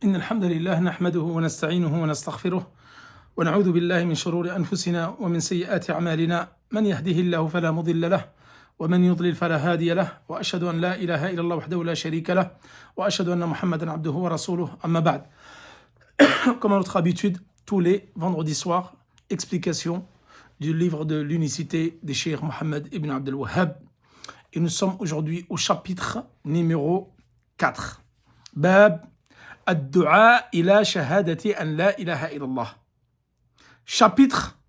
إن الحمد لله نحمده ونستعينه ونستغفره ونعوذ بالله من شرور أنفسنا ومن سيئات أعمالنا من يهده الله فلا مضل له ومن يضلل فلا هادي له وأشهد أن لا إله إلا الله وحده لا شريك له وأشهد أن محمدا عبده ورسوله أما بعد. Comme à notre habitude, tous les vendredis soirs, explication du livre de l'unicité des Cheikh Mohammed ibn Abdel Wahhab. Et nous sommes aujourd'hui au chapitre numéro 4. Bab ad-du'a ila shahadati an la ilaha illallah. Chapitre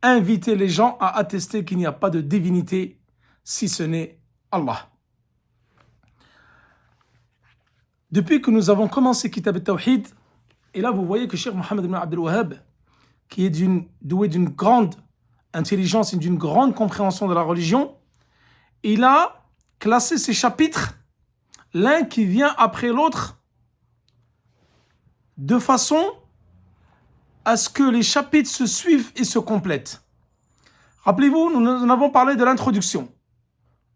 inviter les gens à attester qu'il n'y a pas de divinité si ce n'est Allah. Depuis que nous avons commencé Kitab al-Tawhid, et là vous voyez que Cheikh Mohammed ibn Abdel Wahhab, qui est doué d'une grande intelligence et d'une grande compréhension de la religion, il a classé ces chapitres, l'un qui vient après l'autre, de façon à ce que les chapitres se suivent et se complètent. Rappelez-vous, nous en avons parlé de l'introduction.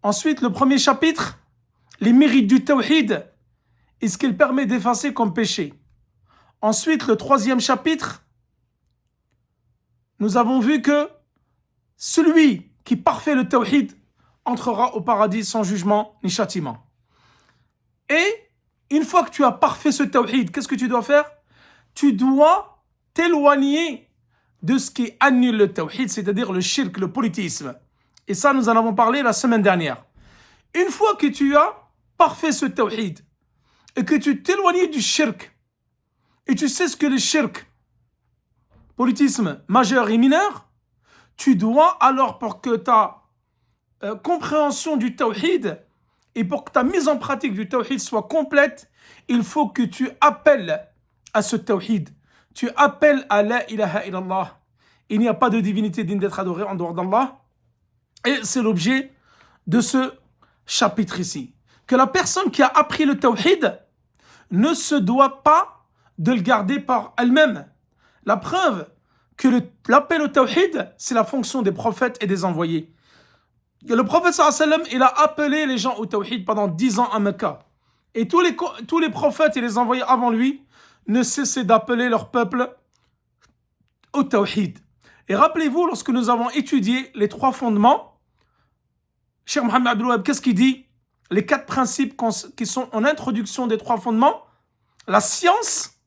Ensuite, le premier chapitre, les mérites du tawhid et ce qu'il permet d'effacer comme péché. Ensuite, le troisième chapitre, nous avons vu que celui qui parfait le tawhid entrera au paradis sans jugement ni châtiment. Et une fois que tu as parfait ce tawhid, qu'est-ce que tu dois faire? Tu dois t'éloigner de ce qui annule le tawhid, c'est-à-dire le shirk, le polythéisme. Et ça, nous en avons parlé la semaine dernière. Une fois que tu as parfait ce tawhid et que tu t'éloignes du shirk, et tu sais ce que le shirk, polythéisme majeur et mineur, tu dois alors, pour que ta compréhension du tawhid et pour que ta mise en pratique du tawhid soit complète, il faut que tu appelles à ce tawhid. Tu appelles à la ilaha illallah. Il n'y a pas de divinité digne d'être adorée en dehors d'Allah. Et c'est l'objet de ce chapitre ici. Que la personne qui a appris le tawhid ne se doit pas de le garder par elle-même. La preuve que l'appel au tawhid, c'est la fonction des prophètes et des envoyés. Le prophète sallallahu alayhi wa sallam, il a appelé les gens au tawhid pendant 10 ans à Mecca. Et tous les prophètes et les envoyés avant lui ne cessaient d'appeler leur peuple au tawhid. Et rappelez-vous, lorsque nous avons étudié les 3 fondements, Cheikh Mohammed Abdel Wahhab, qu'est-ce qu'il dit? Les 4 principes qui sont en introduction des 3 fondements, la science,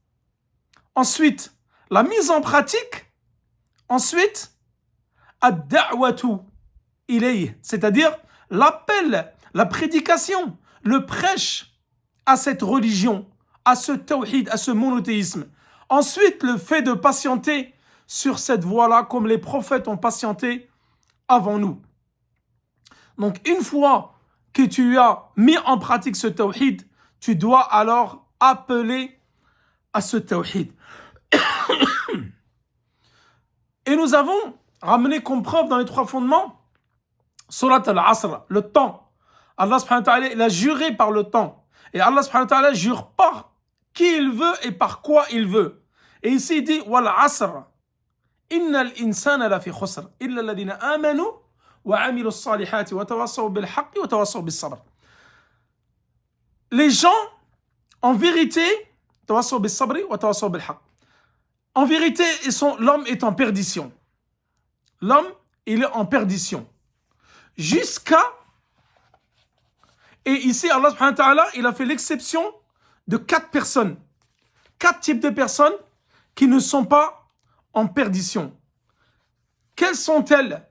ensuite la mise en pratique, ensuite ad-da'watu ilayh, c'est-à-dire l'appel, la prédication, le prêche à cette religion, à ce tawhid, à ce monothéisme. Ensuite, le fait de patienter sur cette voie-là, comme les prophètes ont patienté avant nous. Donc, une fois que tu as mis en pratique ce tawhid, tu dois alors appeler à ce tawhid. Et nous avons ramené comme preuve dans les 3 fondements Surat al-Asr, le temps. Allah subhanahu wa ta'ala, il a juré par le temps. Et Allah subhanahu wa ta'ala jure par qui il veut et par quoi il veut. Et ici il dit wal asr innal insana lafi khusr illa alladhina amanu wa amilu s-salihati wa tawassaw bil haqqi wa tawassaw bis sabr. Les gens, en vérité, tawassaw bis sabri wa tawassaw bil haqq. En vérité, l'homme est en perdition. L'homme, il est en perdition. Jusqu'à... Et ici, Allah subhanahu wa ta'ala, il a fait l'exception de 4 personnes. 4 types de personnes qui ne sont pas en perdition. Quelles sont-elles?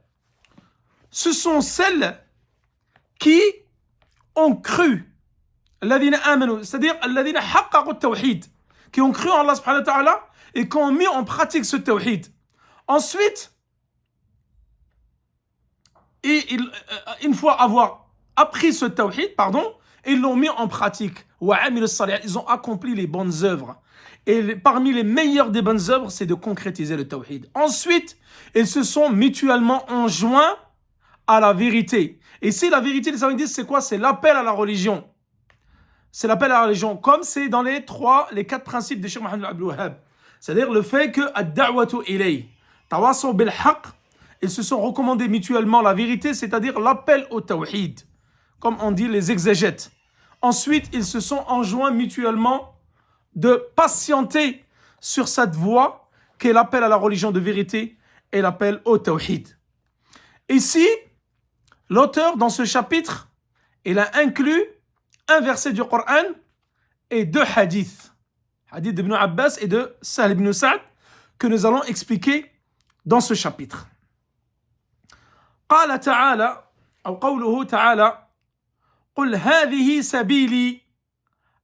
Ce sont celles qui ont cru. Alladhina amanu, c'est-à-dire alladhina haqqaqu at-tawhid, qui ont cru en Allah subhanahu wa ta'ala et qui ont mis en pratique ce tawhid. Ensuite, une fois avoir appris ce tawhid, ils l'ont mis en pratique. Ils ont accompli les bonnes œuvres. Et parmi les meilleures des bonnes œuvres, c'est de concrétiser le tawhid. Ensuite, ils se sont mutuellement enjoints à la vérité. Et si la vérité, les savants disent, c'est quoi? C'est l'appel à la religion. C'est l'appel à la religion, comme c'est dans les 4 principes de Cheikh Mohammed Abdel Wahhab. C'est-à-dire le fait que ad-da'watu ilayh, tawassaw bil haqq, ils se sont recommandés mutuellement la vérité, c'est-à-dire l'appel au tawhid, comme on dit les exégètes. Ensuite, ils se sont enjoints mutuellement de patienter sur cette voie qui est l'appel à la religion de vérité et l'appel au tawhid. Ici, l'auteur, dans ce chapitre, il a inclus un verset du Coran et deux hadiths. Hadith d'Ibn Abbas et de Sahl ibn Sa'd, que nous allons expliquer dans ce chapitre. قال تعالى أو قوله تعالى قل هذه سبيلي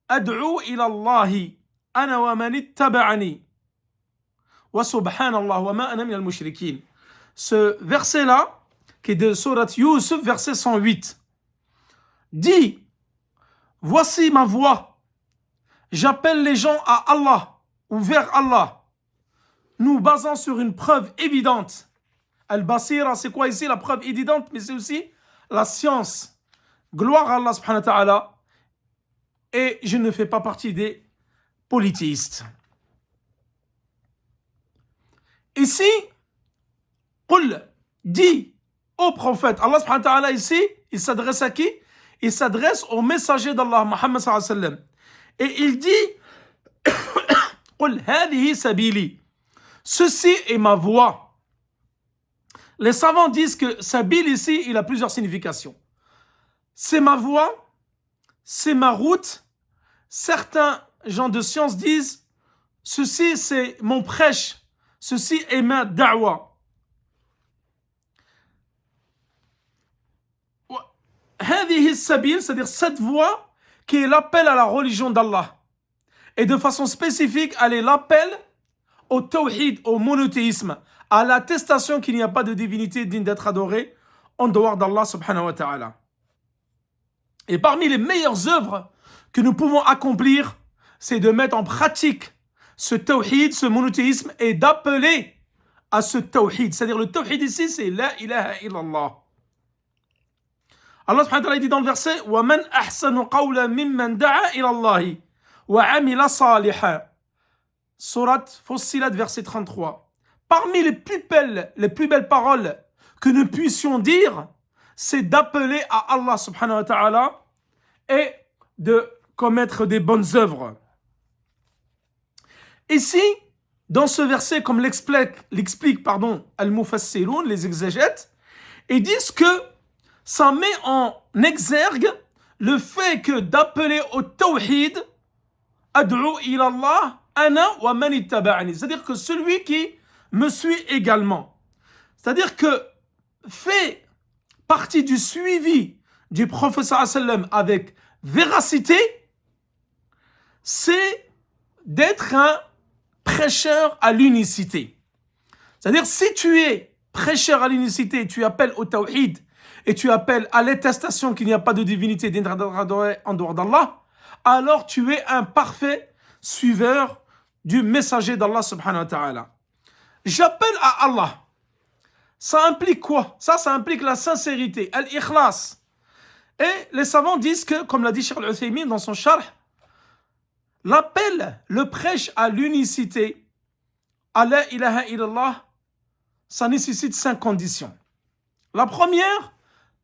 أدعو إلى الله أنا ومن اتبعني وسبحان الله وما أنا من المشركين. Ce verset-là, qui est de Surat Yusuf, verset 108, dit: voici ma voix, j'appelle les gens à Allah ou vers Allah, nous basant sur une preuve évidente. Al-Basira, c'est quoi ici? La preuve évidente, mais c'est aussi la science. Gloire à Allah subhanahu wa ta'ala. Et je ne fais pas partie des polythéistes. Ici, Qul dit au prophète, Allah subhanahu wa ta'ala ici, il s'adresse à qui? Il s'adresse au messager d'Allah, Muhammad sallallahu alayhi wa sallam. Et il dit, Qul hadihi sabili, ceci est ma voie. Les savants disent que sabil ici, il a plusieurs significations. C'est ma voie, c'est ma route. Certains gens de science disent, ceci c'est mon prêche, ceci est ma da'wa. Hadihi sabil, c'est-à-dire cette voie qui est l'appel à la religion d'Allah. Et de façon spécifique, elle est l'appel au tawhid, au monothéisme, à l'attestation qu'il n'y a pas de divinité digne d'être adorée en dehors d'Allah subhanahu wa ta'ala. Et parmi les meilleures œuvres que nous pouvons accomplir, c'est de mettre en pratique ce tawhid, ce monothéisme, et d'appeler à ce tawhid. C'est-à-dire le tawhid ici, c'est la ilaha illallah. Allah subhanahu wa ta'ala dit dans le verset: وَمَنْ أَحْسَنُ قَوْلًا مِمَّنْ دَعَا إِلَى اللَّهِ وَعَمِلَ صَالِحًا. Surat Fussilat, verset 33. Parmi les plus belles paroles que nous puissions dire, c'est d'appeler à Allah subhanahu wa ta'ala et de commettre des bonnes œuvres. Ici, dans ce verset, comme l'explique Al-Mufassirun, les exégètes, ils disent que ça met en exergue le fait que d'appeler au tawhid, ad'u ila Allah, ana wa man ittaba'ani. C'est-à-dire que celui qui me suit également. C'est-à-dire que fait partie du suivi du prophète sallallahu alayhi wa sallam avec véracité, c'est d'être un prêcheur à l'unicité. C'est-à-dire, si tu es prêcheur à l'unicité, tu appelles au tawhid et tu appelles à l'attestation qu'il n'y a pas de divinité digne d'être adorée en dehors d'Allah, alors tu es un parfait suiveur du messager d'Allah subhanahu wa ta'ala. J'appelle à Allah. Ça implique quoi? Ça implique la sincérité, al-ikhlas. Et les savants disent que, comme l'a dit Cheikh Al-Uthaymin dans son charh, l'appel, le prêche à l'unicité, à la ilaha illallah, ça nécessite 5 conditions. La première,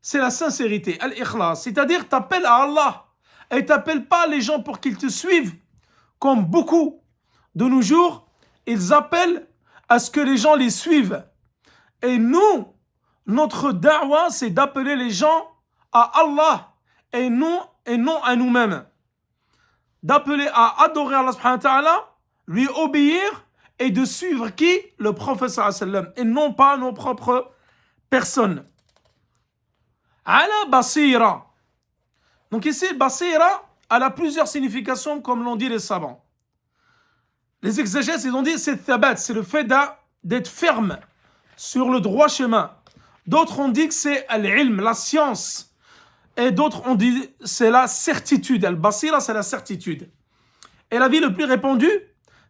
c'est la sincérité, al-ikhlas. C'est-à-dire, t'appelles à Allah et t'appelles pas les gens pour qu'ils te suivent, comme beaucoup de nos jours, ils appellent à ce que les gens les suivent. Et nous, notre da'wa, c'est d'appeler les gens à Allah et non à nous-mêmes. D'appeler à adorer Allah subhanahu wa ta'ala, lui obéir et de suivre qui? Le prophète sallallahu alayhi wa sallam, et non pas nos propres personnes. Ala basira. Donc ici, basira, elle a plusieurs significations, comme l'ont dit les savants. Les exégètes, ils ont dit c'est thabat, c'est le fait d'être ferme sur le droit chemin. D'autres ont dit que c'est al-ilm, la science. Et d'autres ont dit c'est la certitude. Al-basira, c'est la certitude. Et l'avis le plus répandu,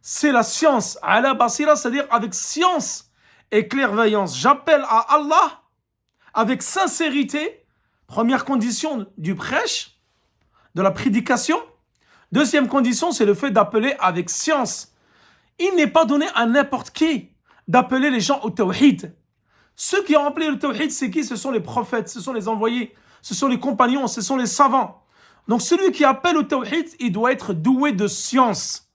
c'est la science. Ala basira, c'est-à-dire avec science et clairvoyance. J'appelle à Allah avec sincérité. Première condition du prêche, de la prédication. Deuxième condition, c'est le fait d'appeler avec science. Il n'est pas donné à n'importe qui d'appeler les gens au tawhid. Ceux qui ont appelé le tawhid, c'est qui? Ce sont les prophètes, ce sont les envoyés, ce sont les compagnons, ce sont les savants. Donc celui qui appelle au tawhid, il doit être doué de science.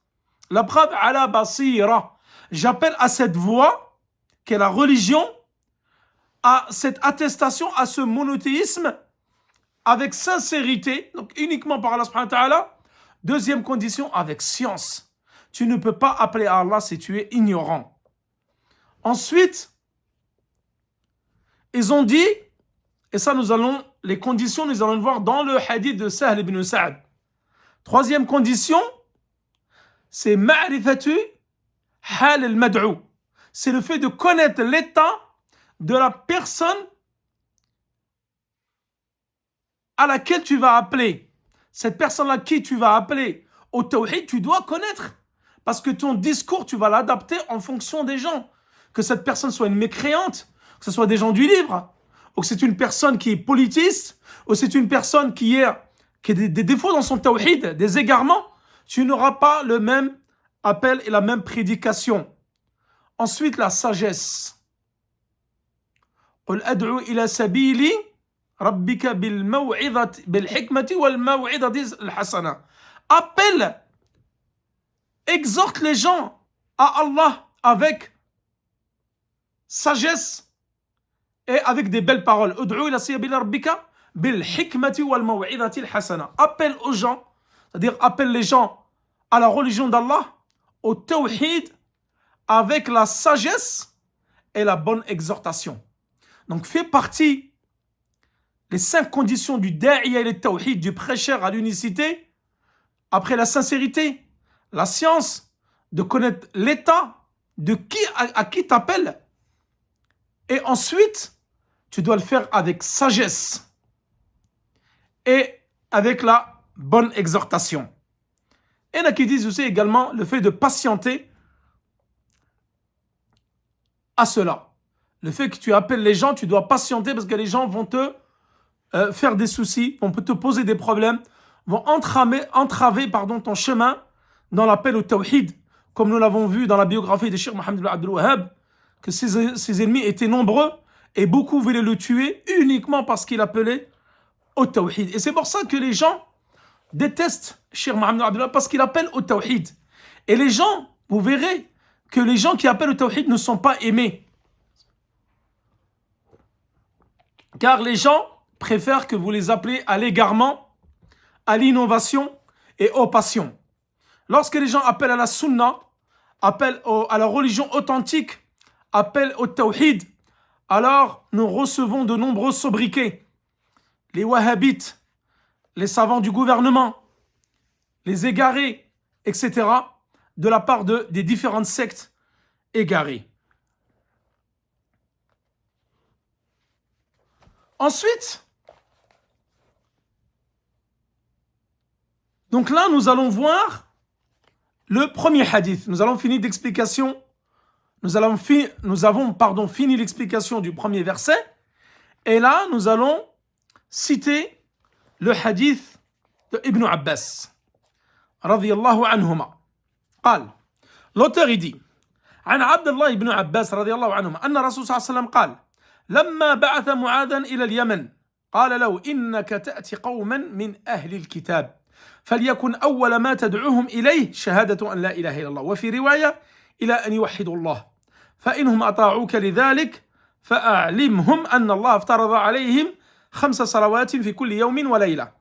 La preuve, ala basira. J'appelle à cette voie, qui est la religion, à cette attestation, à ce monothéisme, avec sincérité, donc uniquement par Allah subhanahu wa ta'ala. Deuxième condition, avec science. Tu ne peux pas appeler à Allah si tu es ignorant. Ensuite, ils ont dit, et ça les conditions, nous allons le voir dans le hadith de Sahl ibn Sa'd. Troisième condition, c'est ma'rifatu hal al-mad'u. C'est le fait de connaître l'état de la personne à laquelle tu vas appeler. Cette personne-là qui tu vas appeler au tawhid, tu dois connaître. Parce que ton discours, tu vas l'adapter en fonction des gens. Que cette personne soit une mécréante, que ce soit des gens du livre, ou que c'est une personne qui est politiste, ou c'est une personne qui a des défauts dans son tawhid, des égarements, tu n'auras pas le même appel et la même prédication. Ensuite, la sagesse. قل أدعو إلى سبيل ربك بالحكمة والموعظة الحسنة. Appelle, exhorte les gens à Allah avec sagesse et avec des belles paroles. ادعو إلى سبيل ربك بالحكمة والموعظة الحسنة. Appelle aux gens, c'est-à-dire appelle les gens à la religion d'Allah, au tawhid, avec la sagesse et la bonne exhortation. Donc, fait partie les 5 conditions du da'iya et le tawhid, du prêcheur à l'unicité, après la sincérité, la science, de connaître l'état de qui à qui t'appelles. Et ensuite, tu dois le faire avec sagesse et avec la bonne exhortation. Et il y en a qui disent aussi également le fait de patienter à cela. Le fait que tu appelles les gens, tu dois patienter parce que les gens vont te faire des soucis, vont te poser des problèmes, vont entraver ton chemin dans l'appel au tawhid, comme nous l'avons vu dans la biographie de Cheikh Mohammed Abdul Wahhab, que ses ennemis étaient nombreux et beaucoup voulaient le tuer uniquement parce qu'il appelait au tawhid. Et c'est pour ça que les gens détestent Cheikh Mohammed Abdul Wahhab, parce qu'il appelle au tawhid. Et les gens, vous verrez que les gens qui appellent au tawhid ne sont pas aimés. Car les gens préfèrent que vous les appelez à l'égarement, à l'innovation et aux passions. Lorsque les gens appellent à la sunna, appellent à la religion authentique, appellent au tawhid, alors nous recevons de nombreux sobriquets. Les wahhabites, les savants du gouvernement, les égarés, etc., de la part des différentes sectes égarées. Ensuite, donc là, nous allons voir le premier hadith. Nous avons fini l'explication du premier verset. Et là, nous allons citer le hadith de Ibn Abbas. Radiyallahu anhuma. قال. L'auteur il dit عن عبد الله بن عباس رضي الله عنهما أن الرسول صلى الله عليه وسلم قال لما بعث معاذا إلى اليمن قال له إنك تأتي قوما من أهل الكتاب فليكن أول ما تدعوهم إليه شهادة أن لا إله إلا الله وفي رواية إلى أن يوحدوا الله فإنهم أطاعوك لذلك فأعلمهم أن الله افترض عليهم 5 صلوات في كل يوم وليلة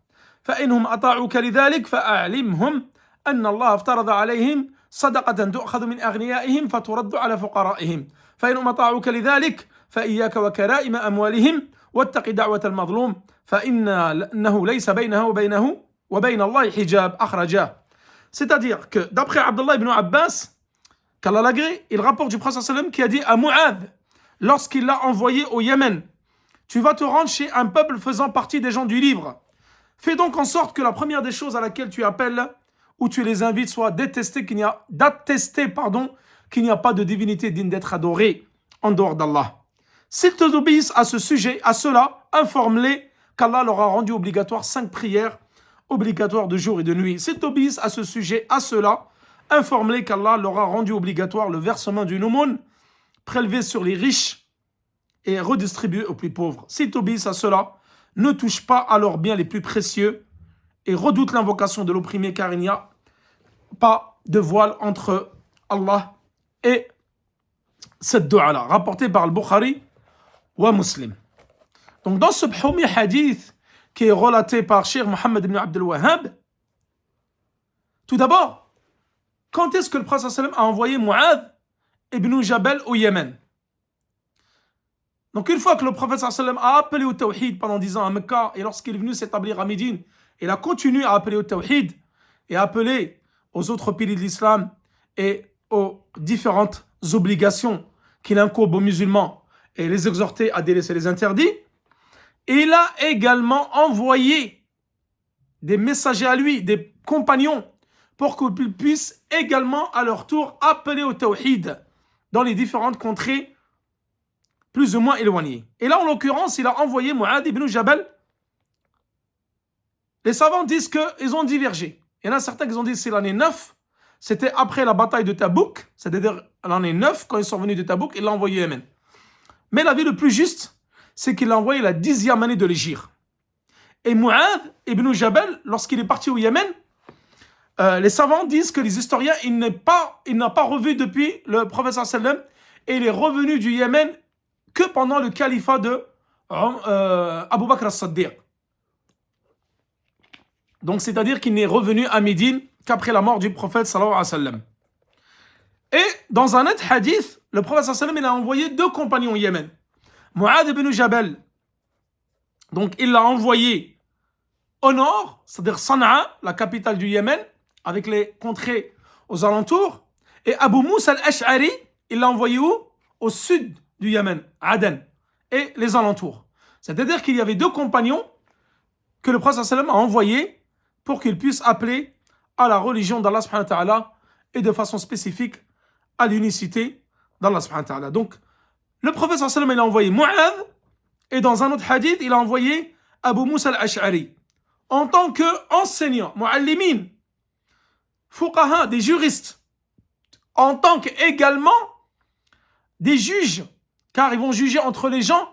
فإنهم أطاعوك لذلك فأعلمهم أن الله افترض عليهم صدقة تؤخذ من أغنيائهم فترد على فقرائهم فإنهم أطاعوك لذلك فإياك وكرائم أموالهم واتق دعوة المظلوم فإنه ليس بينها وبين الله حجاب أخرجاه. C'est-à-dire que d'après Abdullah ibn Abbas, qu'Allah l'agrée, il rapporte du prophète sallam qui a dit à Mu'adh, lorsqu'il l'a envoyé au Yémen, tu vas te rendre chez un peuple faisant partie des gens du livre. Fais donc en sorte que la première des choses à laquelle tu appelles ou tu les invites soit d'attester qu'il n'y a pas de divinité digne d'être adorée en dehors d'Allah. S'ils te obéissent à ce sujet, à cela, informe-les qu'Allah leur a rendu obligatoire 5 prières obligatoires de jour et de nuit. S'ils t'obéissent à ce sujet, à cela, informe-les qu'Allah leur a rendu obligatoire le versement d'une aumône prélevé sur les riches et redistribué aux plus pauvres. S'ils t'obéissent à cela, ne touche pas à leurs biens les plus précieux et redoute l'invocation de l'opprimé car il n'y a pas de voile entre Allah et cette dua-là, rapportée par le Bukhari ou Muslim. Donc dans ce premier hadith qui est relaté par Cheikh Mohammed ibn Abdul Wahhab, tout d'abord, quand est-ce que le prophète sallam a envoyé Mu'adh ibn Jabal au Yémen? Donc une fois que le prophète sallam a appelé au tawhid pendant 10 ans à Mecca, et lorsqu'il est venu s'établir à Médine, il a continué à appeler au tawhid et à appeler aux autres piliers de l'islam et aux différentes obligations qu'il incombe aux musulmans et les exhorter à délaisser les interdits. Il a également envoyé des messagers à lui, des compagnons, pour qu'ils puissent également à leur tour appeler au tawhid dans les différentes contrées plus ou moins éloignées. Et là, en l'occurrence, il a envoyé Mu'adh ibn Jabal. Les savants disent qu'ils ont divergé. Il y en a certains qui ont dit que c'est l'année 9, c'était après la bataille de Tabouk, c'est-à-dire l'année 9, quand ils sont venus de Tabouk, il l'a envoyé au Yémen. Mais l'avis le plus juste, c'est qu'il l'a envoyé la 10e année de l'Hégire. Et Mu'adh ibn Jabal, lorsqu'il est parti au Yémen, les savants disent que les historiens, il n'a pas revu depuis le prophète sallam, et il est revenu du Yémen que pendant le califat de Abu Bakr as-Siddiq. Donc c'est-à-dire qu'il n'est revenu à Médine qu'après la mort du prophète sallallahu alayhi wa sallam. Et dans un autre hadith, le prophète sallallahu alayhi wa sallam, il a envoyé 2 compagnons au Yémen. Mu'adh ibn Jabal, donc il l'a envoyé au nord, c'est-à-dire Sana'a, la capitale du Yémen, avec les contrées aux alentours. Et Abu Moussa al-Ash'ari, il l'a envoyé où? Au sud du Yémen, Aden, et les alentours. C'est-à-dire qu'il y avait 2 compagnons que le prophète sallallahu alayhi wa sallam a envoyés pour qu'ils puissent appeler à la religion d'Allah subhanahu wa ta'ala et de façon spécifique à l'unicité d'Allah subhanahu wa ta'ala. Donc, le prophète sallallahu alayhi wa sallam, il a envoyé Mu'adh, et dans un autre hadith, il a envoyé Abu Moussa al-Ash'ari en tant qu'enseignant, mu'allimin, fuqaha, des juristes, en tant qu'également des juges, car ils vont juger entre les gens,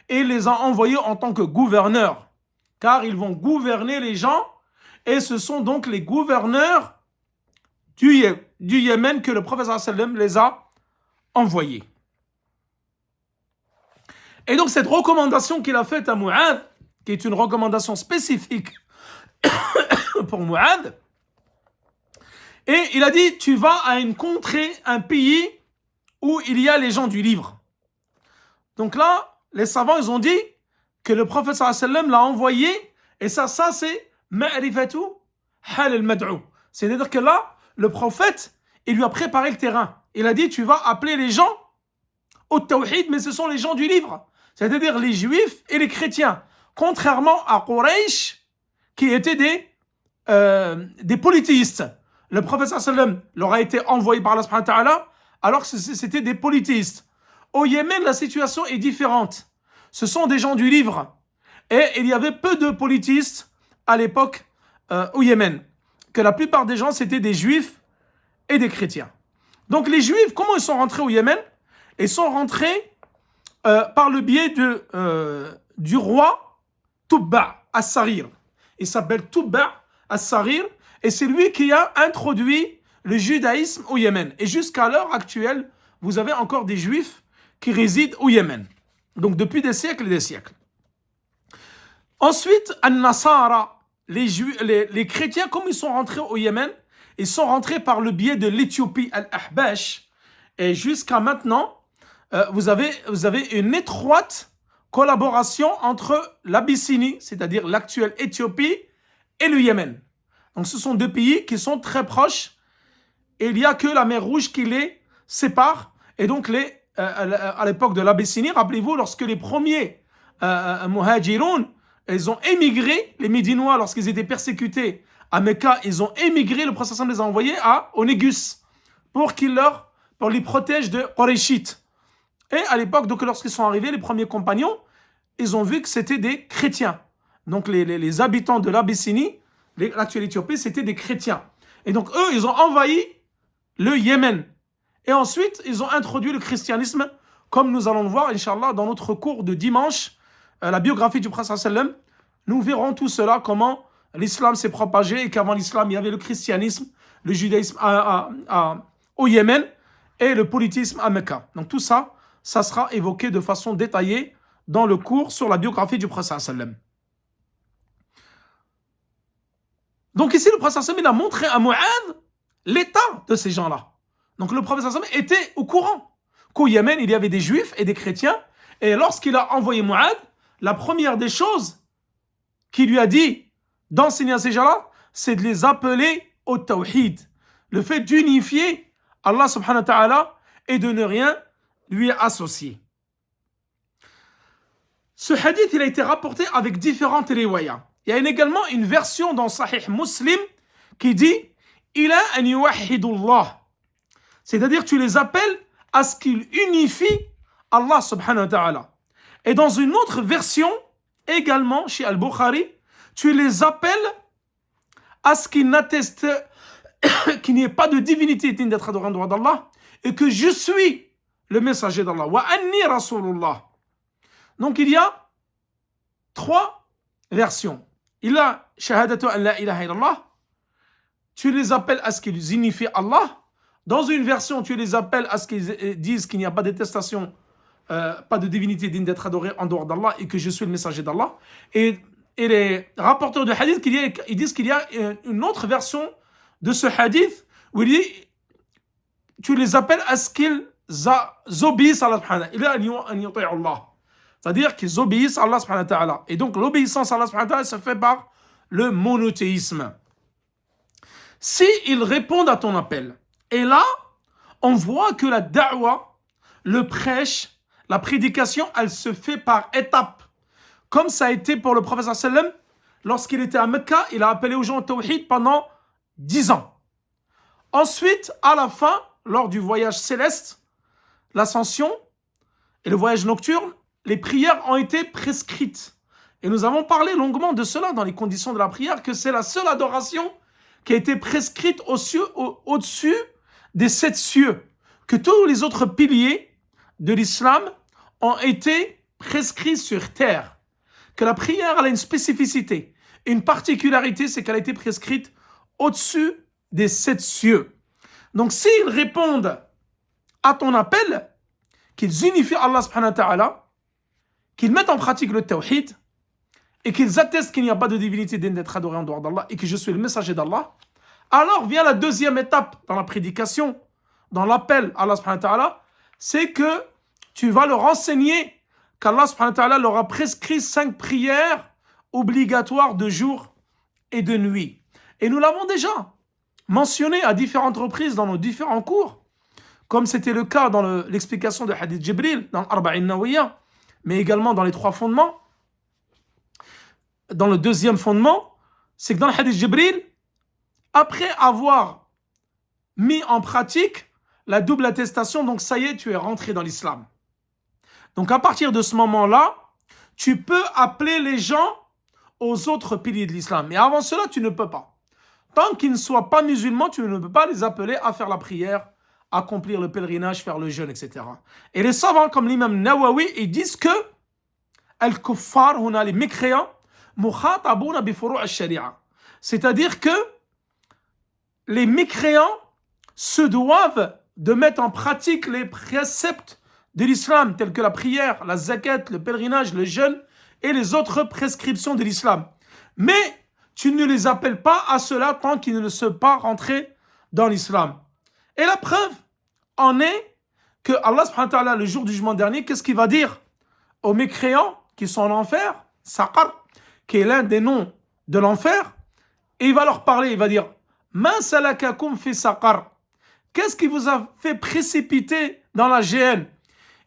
et il les a envoyés en tant que gouverneurs, car ils vont gouverner les gens, et ce sont donc les gouverneurs du Yémen que le prophète sallallahu alayhi wa sallam les a envoyés. Et donc cette recommandation qu'il a faite à Mu'adh, qui est une recommandation spécifique pour Mu'adh, et il a dit, tu vas à une contrée, un pays où il y a les gens du livre. Donc là, les savants, ils ont dit que le prophète sallallahu alayhi wa sallam l'a envoyé, et ça c'est ma'rifatu hal al-mad'u. C'est-à-dire que là, le prophète, il lui a préparé le terrain. Il a dit, tu vas appeler les gens au tawhid, mais ce sont les gens du livre. C'est-à-dire les juifs et les chrétiens. Contrairement à Quraysh, qui étaient des polythéistes. Le prophète sallallahu alayhi wa sallam leur a été envoyé par Allah subhanahu wa ta'ala, alors que c'était des polythéistes. Au Yémen, la situation est différente. Ce sont des gens du livre. Et il y avait peu de polythéistes à l'époque au Yémen. Que la plupart des gens, c'était des juifs et des chrétiens. Donc les juifs, comment ils sont rentrés au Yémen? Ils sont rentrés par le biais du roi Tubba as-Sarir. Il s'appelle Tubba as-Sarir, et c'est lui qui a introduit le judaïsme au Yémen. Et jusqu'à l'heure actuelle, vous avez encore des juifs qui résident au Yémen. Donc depuis des siècles et des siècles. Ensuite, An-Nasara, les chrétiens, comme ils sont rentrés au Yémen, ils sont rentrés par le biais de l'Éthiopie, Al-Ahbash. Et jusqu'à maintenant, vous avez une étroite collaboration entre l'Abyssinie, c'est-à-dire l'actuelle Éthiopie, et le Yémen. Donc ce sont 2 pays qui sont très proches, et il n'y a que la mer Rouge qui les sépare. Et donc à l'époque de l'Abyssinie, rappelez-vous, lorsque les premiers muhajiroun, ils ont émigré, les Médinois, lorsqu'ils étaient persécutés à Mecca, ils ont émigré, le prophète les a envoyés au Négus pour les protège de Qurayshites. Et à l'époque, donc lorsqu'ils sont arrivés, les premiers compagnons, ils ont vu que c'était des chrétiens. Donc les habitants de l'Abyssinie, l'actuelle Éthiopie, c'était des chrétiens. Et donc eux, ils ont envahi le Yémen. Et ensuite, ils ont introduit le christianisme, comme nous allons le voir, Inch'Allah, dans notre cours de dimanche, la biographie du prophète sallam. Nous verrons tout cela, comment l'islam s'est propagé, et qu'avant l'islam, il y avait le christianisme, le judaïsme au Yémen et le polythéisme à Mecca. Donc tout ça, ça sera évoqué de façon détaillée dans le cours sur la biographie du prophète sallam. Donc ici, le prophète sallam, il a montré à Mu'adh l'état de ces gens-là. Donc le prophète sallam était au courant qu'au Yémen, il y avait des juifs et des chrétiens. Et lorsqu'il a envoyé Mu'adh, la première des choses qu'il lui a dit d'enseigner à ces gens-là, c'est de les appeler au tawhid. Le fait d'unifier Allah subhanahu wa ta'ala et de ne rien lui associer. Ce hadith, il a été rapporté avec différentes riwayas. Il y a également une version dans Sahih Muslim qui dit « Ila an yuwahhidullah » c'est-à-dire tu les appelles à ce qu'ils unifient Allah subhanahu wa ta'ala. Et dans une autre version, également chez Al-Bukhari, tu les appelles à ce qu'ils n'attestent qu'il n'y ait pas de divinité digne d'être adorée en dehors d'Allah et que je suis le messager d'Allah. Wa anni rasulullah. Donc il y a 3 versions. Il y a shahadatu an la ilaha illallah. Tu les appelles à ce qu'ils unifient Allah. Dans une version, tu les appelles à ce qu'ils disent qu'il n'y a pas de détestation, pas de divinité digne d'être adorée en dehors d'Allah et que je suis le messager d'Allah. Et les rapporteurs de hadith, ils disent qu'il y a une autre version de ce hadith où il dit tu les appelles à ce qu'ils obéissent à Allah. C'est-à-dire qu'ils obéissent à Allah subhanahu wa ta'ala. Et donc l'obéissance à Allah subhanahu wa ta'ala se fait par le monothéisme. Si ils répondent à ton appel, et là, on voit que la da'wa, le prêche, la prédication, elle se fait par étapes. Comme ça a été pour le prophète sallam, lorsqu'il était à Mecca, il a appelé aux gens au tawhid pendant 10 ans. Ensuite, à la fin, lors du voyage céleste, l'ascension et le voyage nocturne, les prières ont été prescrites. Et nous avons parlé longuement de cela dans les conditions de la prière, que c'est la seule adoration qui a été prescrite au-dessus des 7 cieux, que tous les autres piliers de l'islam ont été prescrits sur terre, que la prière elle a une spécificité, une particularité, c'est qu'elle a été prescrite au-dessus des 7 cieux. Donc s'ils répondent à ton appel, qu'ils unifient Allah subhanahu wa ta'ala, qu'ils mettent en pratique le tawhid, et qu'ils attestent qu'il n'y a pas de divinité digne d'être adorée en dehors d'Allah, et que je suis le messager d'Allah, alors vient la deuxième étape dans la prédication, dans l'appel à Allah subhanahu wa ta'ala, c'est que tu vas leur enseigner qu'Allah subhanahu wa ta'ala leur a prescrit 5 prières obligatoires de jour et de nuit. Et nous l'avons déjà mentionné à différentes reprises dans nos différents cours, comme c'était le cas dans l'explication de Hadith Jibril, dans l'Arba'in Nawiyya, mais également dans les 3 fondements. Dans le deuxième fondement, c'est que dans le Hadith Jibril, après avoir mis en pratique la double attestation, donc ça y est, tu es rentré dans l'islam. Donc à partir de ce moment-là, tu peux appeler les gens aux autres piliers de l'islam. Mais avant cela, tu ne peux pas. Tant qu'ils ne soient pas musulmans, tu ne peux pas les appeler à faire la prière, accomplir le pèlerinage, faire le jeûne, etc. Et les savants comme l'imam Nawawi, ils disent que al-kuffar, on a les mécréants, mukhatabuna bi furu' al-sharia. C'est-à-dire que les mécréants se doivent de mettre en pratique les préceptes de l'islam, tels que la prière, la zakat, le pèlerinage, le jeûne et les autres prescriptions de l'islam. Mais tu ne les appelles pas à cela tant qu'ils ne sont pas rentrés dans l'islam. Et la preuve en est que Allah subhanahu wa ta'ala, le jour du jugement dernier, qu'est-ce qu'il va dire aux mécréants qui sont en enfer, Saqar, qui est l'un des noms de l'enfer, et il va leur parler, il va dire Ma salakakum fi saqar. Qu'est-ce qui vous a fait précipiter dans la géhenne?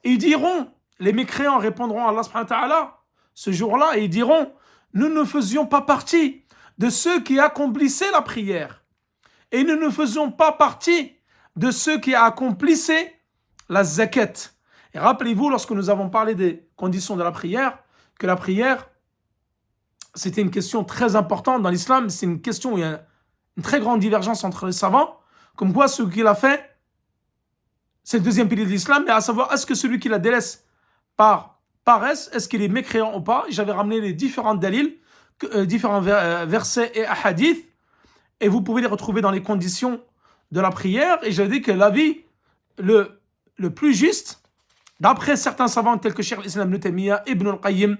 Et ils diront, les mécréants répondront à Allah subhanahu wa ta'ala ce jour-là, et ils diront nous ne faisions pas partie de ceux qui accomplissaient la prière. Et nous ne faisions pas partie de ceux qui accomplissaient la zakat. Et rappelez-vous, lorsque nous avons parlé des conditions de la prière, que la prière, c'était une question très importante dans l'islam. C'est une question où il y a une très grande divergence entre les savants, comme quoi ce qu'il a fait, c'est le deuxième pilier de l'islam, mais à savoir, est-ce que celui qui la délaisse par paresse, est-ce qu'il est mécréant ou pas? J'avais ramené les différents dalils, différents versets et hadiths, et vous pouvez les retrouver dans les conditions de la prière. Et j'ai dit que l'avis le plus juste, d'après certains savants tels que Cheikh al-Islam Ibn Taymiyyah, Ibn al-Qayyim,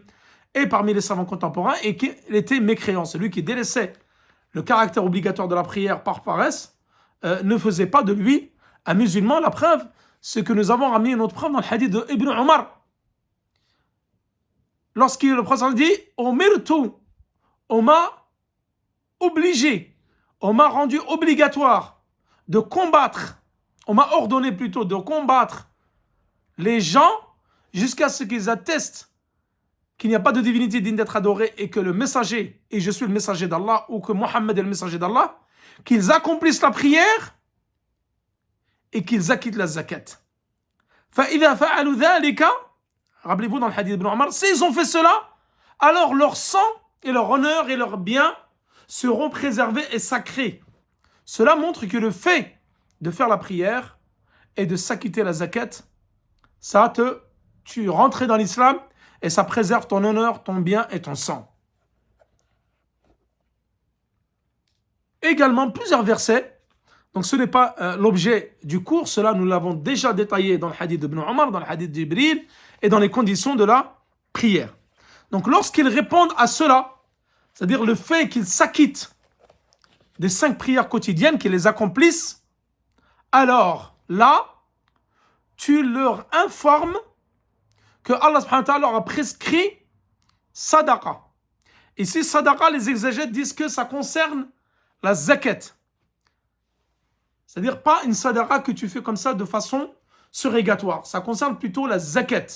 et parmi les savants contemporains, et qu'il était mécréant. Celui qui délaissait le caractère obligatoire de la prière par paresse ne faisait pas de lui un musulman. La preuve, c'est que nous avons ramené une autre preuve dans le hadith de Ibn Omar. Lorsque le prophète dit « Omirtu » on m'a obligé, on m'a rendu obligatoire de combattre, on m'a ordonné plutôt de combattre les gens jusqu'à ce qu'ils attestent qu'il n'y a pas de divinité digne d'être adorée et que le messager, et je suis le messager d'Allah, ou que Mohammed est le messager d'Allah, qu'ils accomplissent la prière et qu'ils acquittent la zakat. فَإِذَا فَعَلُوا ذَلِكَ, rappelez-vous dans le hadith d'Ibn Omar, s'ils ont fait cela, alors leur sang et leur honneur et leurs biens seront préservés et sacrés. Cela montre que le fait de faire la prière et de s'acquitter la zakat, tu rentres dans l'islam et ça préserve ton honneur, ton bien et ton sang. Également, plusieurs versets, donc ce n'est pas l'objet du cours, cela nous l'avons déjà détaillé dans le hadith d'Ibn Omar, dans le hadith d'Ibril et dans les conditions de la prière. Donc lorsqu'ils répondent à cela, c'est-à-dire le fait qu'ils s'acquittent des 5 prières quotidiennes, qu'ils les accomplissent, alors là, tu leur informes que Allah subhanahu wa ta'ala leur a prescrit sadaqa. Ici, sadaqa, les exégètes disent que ça concerne la zakat. C'est-à-dire pas une sadaqa que tu fais comme ça de façon surrégatoire. Ça concerne plutôt la zakat.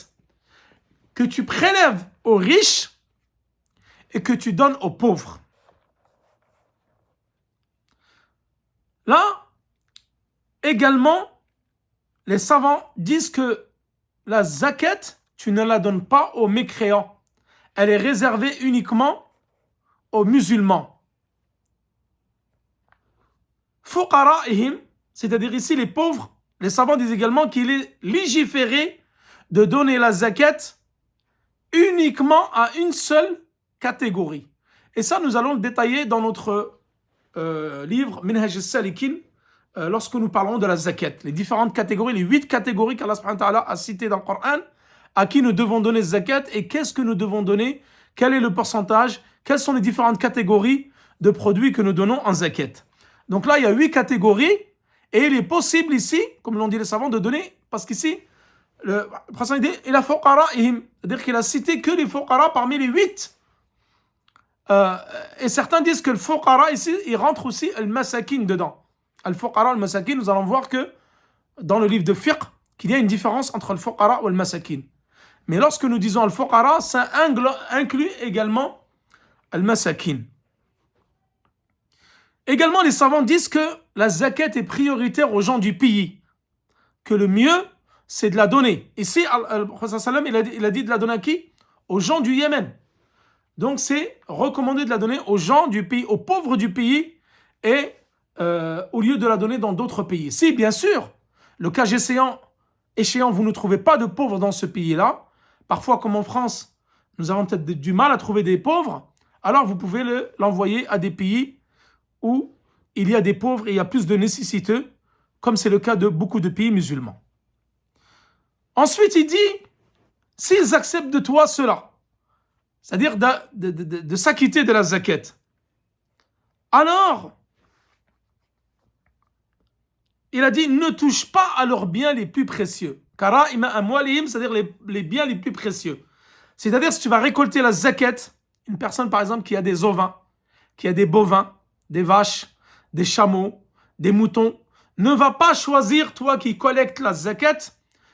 Que tu prélèves aux riches et que tu donnes aux pauvres. Là, également, les savants disent que la zakat, tu ne la donnes pas aux mécréants. Elle est réservée uniquement aux musulmans. Fuqara'ihim, c'est-à-dire ici les pauvres, les savants disent également qu'il est légiféré de donner la zakat uniquement à une seule catégorie. Et ça, nous allons le détailler dans notre livre Minhaj al-Salikin, lorsque nous parlerons de la zakat. Les différentes catégories, les 8 catégories qu'Allah subhanahu wa ta'ala a citées dans le Coran, à qui nous devons donner zakat et qu'est-ce que nous devons donner, quel est le pourcentage, quelles sont les différentes catégories de produits que nous donnons en zakat. Donc là, il y a 8 catégories et il est possible ici, comme l'ont dit les savants, de donner, parce qu'ici, le prophète dit, il a fuqara'ihim, c'est-à-dire qu'il a cité que les fuqara parmi les 8. Et certains disent que le fuqara ici, il rentre aussi le masakin dedans. Al-fuqara, le masakin, nous allons voir que dans le livre de fiqh, qu'il y a une différence entre le fuqara ou le masakin. Mais lorsque nous disons al-fuqara, ça inclut également al-masakin. Également, les savants disent que la zakat est prioritaire aux gens du pays. Que le mieux, c'est de la donner. Ici, le prophète sallam, il a dit de la donner à qui? Aux gens du Yémen. Donc, c'est recommandé de la donner aux gens du pays, aux pauvres du pays, et au lieu de la donner dans d'autres pays. Si, bien sûr, le cas échéant, vous ne trouvez pas de pauvres dans ce pays-là, parfois, comme en France, nous avons peut-être du mal à trouver des pauvres, alors vous pouvez l'envoyer à des pays où il y a des pauvres et il y a plus de nécessiteux, comme c'est le cas de beaucoup de pays musulmans. Ensuite, il dit, s'ils acceptent de toi cela, c'est-à-dire de s'acquitter de la zakat, alors, il a dit, ne touche pas à leurs biens les plus précieux. Kara'ima amwalihim, c'est-à-dire les biens les plus précieux. C'est-à-dire, si tu vas récolter la zakat, une personne par exemple qui a des ovins, qui a des bovins, des vaches, des chameaux, des moutons, ne va pas choisir, toi qui collectes la zakat,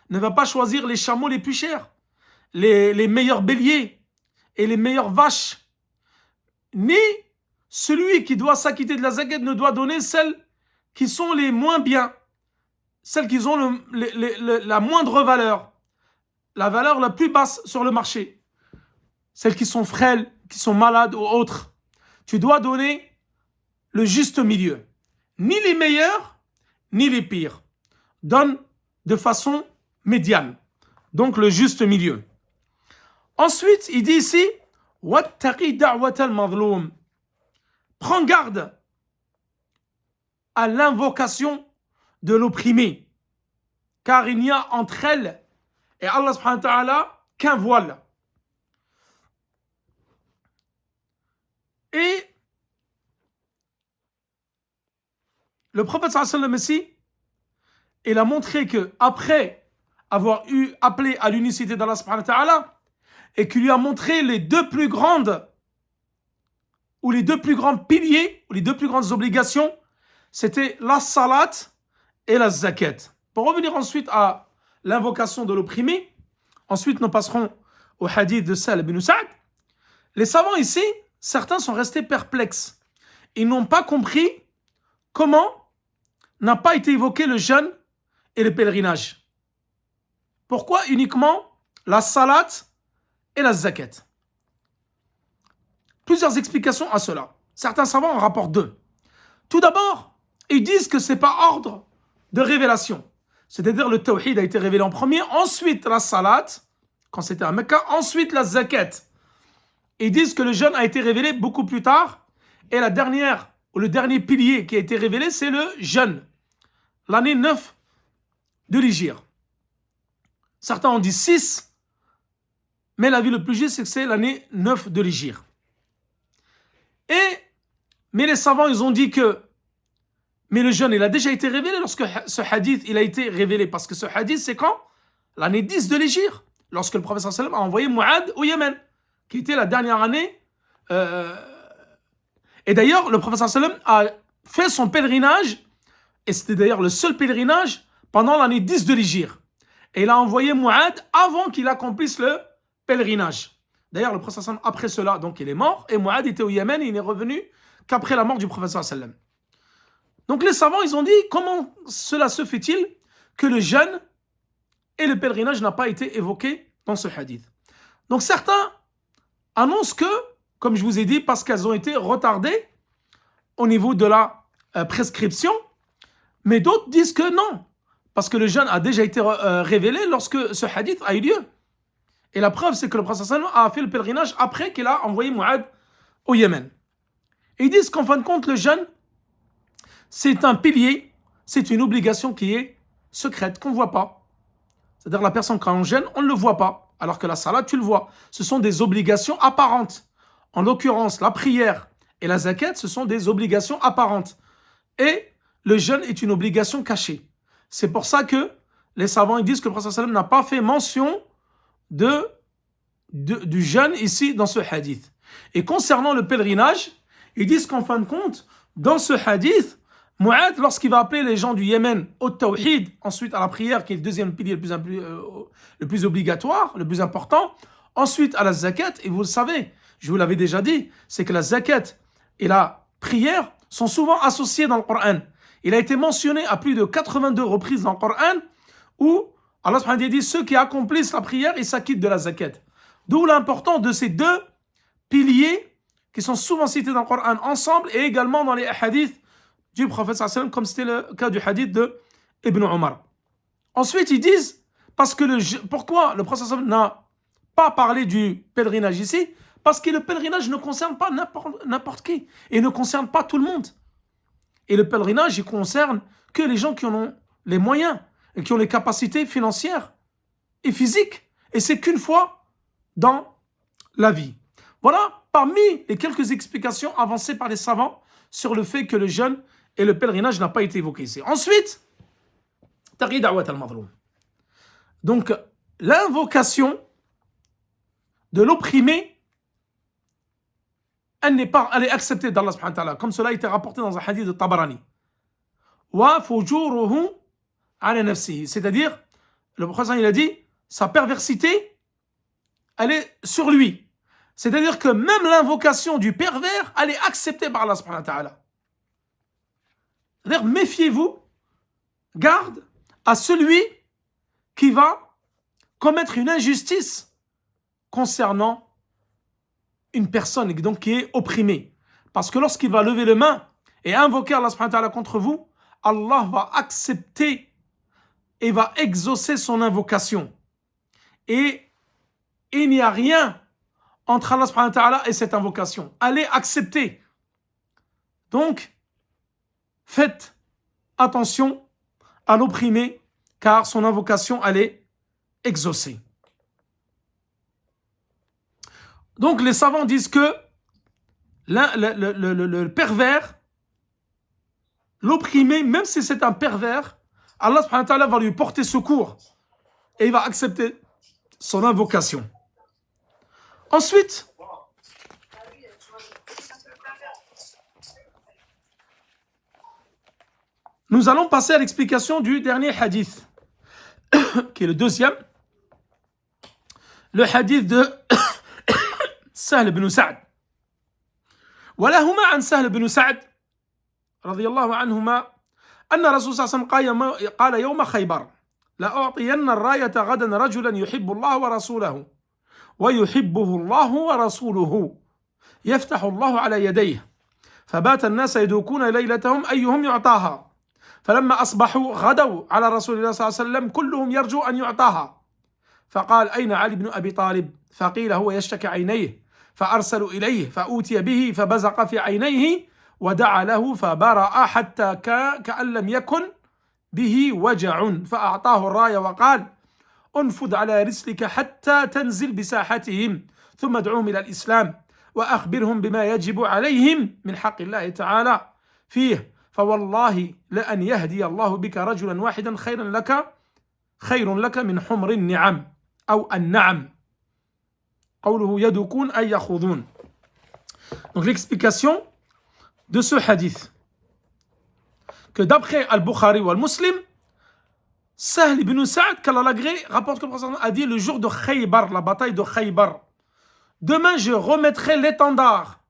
ne va pas choisir les chameaux les plus chers, les meilleurs béliers et les meilleures vaches. Ni celui qui doit s'acquitter de la zakat ne doit donner celles qui sont les moins bien, celles qui ont la moindre valeur, la valeur la plus basse sur le marché, celles qui sont frêles, qui sont malades ou autres. Tu dois donner le juste milieu. Ni les meilleurs, ni les pires. Donne de façon médiane. Donc le juste milieu. Ensuite, il dit ici, « Wattaqi da'wat al-mazloum » Prends garde à l'invocation de l'opprimé. Car il n'y a entre elles et Allah subhanahu wa ta'ala qu'un voile. Et le prophète sallallahu alayhi wa sallam, il a montré que après avoir appelé à l'unicité d'Allah subhanahu wa ta'ala, et qu'il lui a montré les deux plus grands piliers, ou les deux plus grandes obligations, c'était la salat et la zakat. Pour revenir ensuite à l'invocation de l'opprimé, ensuite nous passerons au hadith de Sahl ibn Sa'd. Les savants ici, certains sont restés perplexes. Ils n'ont pas compris comment n'a pas été évoqué le jeûne et le pèlerinage. Pourquoi uniquement la salat et la zakat? Plusieurs explications à cela. Certains savants en rapportent deux. Tout d'abord, ils disent que ce n'est pas ordre de révélation. C'est-à-dire le tawhid a été révélé en premier, ensuite la salat, quand c'était à Mecca, ensuite la zakat. Ils disent que le jeûne a été révélé beaucoup plus tard, et le dernier pilier qui a été révélé, c'est le jeûne. L'année 9 de l'Hégire. Certains ont dit 6, mais l'avis le plus juste, c'est que c'est l'année 9 de l'Hégire. Mais les savants, ils ont dit que le jeûne, il a déjà été révélé lorsque ce hadith, il a été révélé. Parce que ce hadith, c'est quand? L'année 10 de l'Hégire. Lorsque le prophète sallallahu alayhi wa sallam a envoyé Mu'ad au Yémen, qui était la dernière année. Et d'ailleurs, le prophète sallallahu alayhi wa sallam a fait son pèlerinage, et c'était d'ailleurs le seul pèlerinage, pendant l'année 10 de l'Hégire. Et il a envoyé Mu'ad avant qu'il accomplisse le pèlerinage. D'ailleurs, le prophète sallallahu alayhi wa sallam, après cela, donc il est mort, et Mu'ad était au Yémen, et il n'est revenu qu'après la mort du prophète sallallahu alayhi wa sallam. Donc les savants, ils ont dit, comment cela se fait-il que le jeûne et le pèlerinage n'ont pas été évoqués dans ce hadith? Donc certains annoncent que, comme je vous ai dit, parce qu'elles ont été retardées au niveau de la prescription, mais d'autres disent que non, parce que le jeûne a déjà été révélé lorsque ce hadith a eu lieu. Et la preuve, c'est que le prophète sallallahu alayhi wa sallam a fait le pèlerinage après qu'il a envoyé Mu'ad au Yémen. Et ils disent qu'en fin de compte, le jeûne, c'est un pilier, c'est une obligation qui est secrète, qu'on ne voit pas. C'est-à-dire la personne, quand on jeûne, on ne le voit pas. Alors que la salat, tu le vois. Ce sont des obligations apparentes. En l'occurrence, la prière et la zakat, ce sont des obligations apparentes. Et le jeûne est une obligation cachée. C'est pour ça que les savants ils disent que le prophète sallallahu alayhi wa sallam n'a pas fait mention du jeûne ici dans ce hadith. Et concernant le pèlerinage, ils disent qu'en fin de compte, dans ce hadith, Mu'ad, lorsqu'il va appeler les gens du Yémen au tawhid, ensuite à la prière, qui est le deuxième pilier le plus obligatoire, le plus important, ensuite à la zakat, et vous le savez, je vous l'avais déjà dit, c'est que la zakat et la prière sont souvent associées dans le Coran. Il a été mentionné à plus de 82 reprises dans le Coran où Allah subhanahu wa ta'ala dit ceux qui accomplissent la prière, ils s'acquittent de la zakat. D'où l'importance de ces deux piliers qui sont souvent cités dans le Coran ensemble et également dans les hadiths du prophète sallallahu alayhi wa sallam, comme c'était le cas du hadith de Ibn Omar. Ensuite, ils disent, pourquoi le prophète sallallahu alayhi wa sallam n'a pas parlé du pèlerinage ici? Parce que le pèlerinage ne concerne pas n'importe qui, et ne concerne pas tout le monde. Et le pèlerinage, il concerne que les gens qui en ont les moyens, et qui ont les capacités financières et physiques. Et c'est qu'une fois dans la vie. Voilà parmi les quelques explications avancées par les savants sur le fait que le jeûne et le pèlerinage n'a pas été évoqué ici. Ensuite, taqi da'wat al-madloum. Donc, l'invocation de l'opprimé, elle est acceptée d'Allah subhanahu wa ta'ala, comme cela a été rapporté dans un hadith de Tabarani. Wa fujuruhu ala nafsihi. C'est-à-dire, le prophète il a dit, sa perversité, elle est sur lui. C'est-à-dire que même l'invocation du pervers, elle est acceptée par Allah subhanahu wa ta'ala. C'est-à-dire, méfiez-vous, garde à celui qui va commettre une injustice concernant une personne donc qui est opprimée. Parce que lorsqu'il va lever les mains et invoquer Allah subhanahu wa ta'ala contre vous, Allah va accepter et va exaucer son invocation. Et il n'y a rien entre Allah subhanahu wa ta'ala et cette invocation. Elle est acceptée. Donc, faites attention à l'opprimé, car son invocation, elle est exaucée. Donc les savants disent que le pervers, l'opprimé, même si c'est un pervers, Allah subhanahu wa ta'ala va lui porter secours et il va accepter son invocation. Ensuite, nous allons passer à l'explication du dernier hadith, qui est le deuxième, le hadith de Sahl ibn Sa'd. ولهما عن سهل بن سعد رضي الله عنهما أن رسول صلى الله عليه وسلم قال يوم خيبر لأعطين الراية غدا رجلا يحب الله ورسوله ويحبه الله ورسوله يفتح الله على يديه فبات الناس يدوكون ليلتهم أيهم يعطاها فلما أصبحوا غدوا على رسول الله صلى الله عليه وسلم كلهم يرجو أن يعطاها فقال أين علي بن أبي طالب فقيل هو يشتكي عينيه فأرسلوا إليه فأوتي به فبزق في عينيه ودعا له فبرأ حتى كأن لم يكن به وجع فأعطاه الراية وقال انفض على رسلك حتى تنزل بساحتهم ثم ادعوهم إلى الإسلام وأخبرهم بما يجب عليهم من حق الله تعالى فيه فوالله لأن يهدي الله بك رجلا واحدا خير لك من حمر النعم أو النعم قوله يدوكون أي يخوضون. Donc l'explication de ce hadith, que d'après Al-Bukhari ou Al-Muslim, Sahl ibn Sa'd, qu'Allah l'agrée, rapporte que le prophète a dit le jour de Khaybar, la bataille de Khaybar, demain je remettrai l'étendard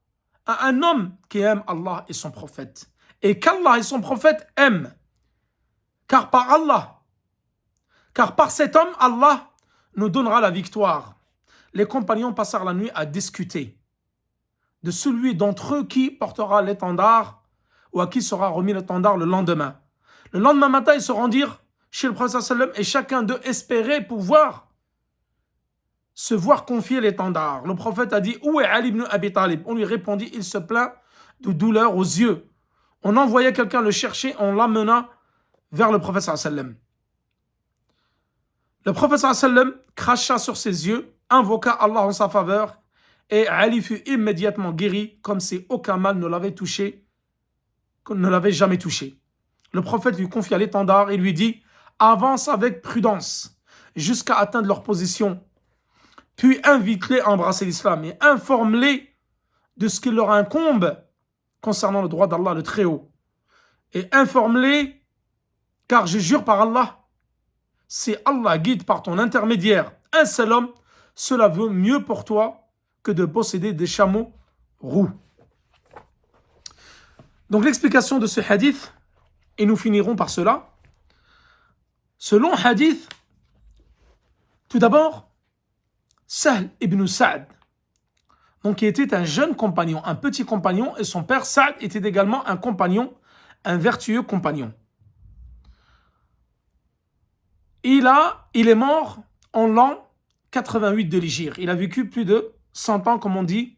à un homme qui aime Allah et son prophète, et qu'Allah et son prophète aiment, car par cet homme, Allah nous donnera la victoire. Les compagnons passèrent la nuit à discuter de celui d'entre eux qui portera l'étendard ou à qui sera remis l'étendard le lendemain. Le lendemain matin, ils se rendirent chez le prophète sallam et chacun d'eux espérait pouvoir se voir confier l'étendard. Le prophète a dit « Où est Ali ibn Abi Talib ?» On lui répondit « Il se plaint de douleur aux yeux. » On envoya quelqu'un le chercher, on l'amena vers le prophète sallam. Le prophète sallam cracha sur ses yeux, invoqua Allah en sa faveur et Ali fut immédiatement guéri comme si aucun mal ne l'avait touché, ne l'avait jamais touché. Le prophète lui confia l'étendard et lui dit « Avance avec prudence jusqu'à atteindre leur position, puis invite-les à embrasser l'islam et informe-les de ce qui leur incombe concernant le droit d'Allah le Très-Haut. Et informe-les, car je jure par Allah, si Allah guide par ton intermédiaire un seul homme, cela vaut mieux pour toi que de posséder des chameaux roux. » Donc l'explication de ce hadith, et nous finirons par cela. Ce long hadith, tout d'abord, Sahl ibn Sa'd, donc qui était un jeune compagnon, un petit compagnon, et son père Sa'd était également un compagnon, un vertueux compagnon. Il est mort en l'an 88 de l'Hégire. Il a vécu plus de 100 ans, comme on dit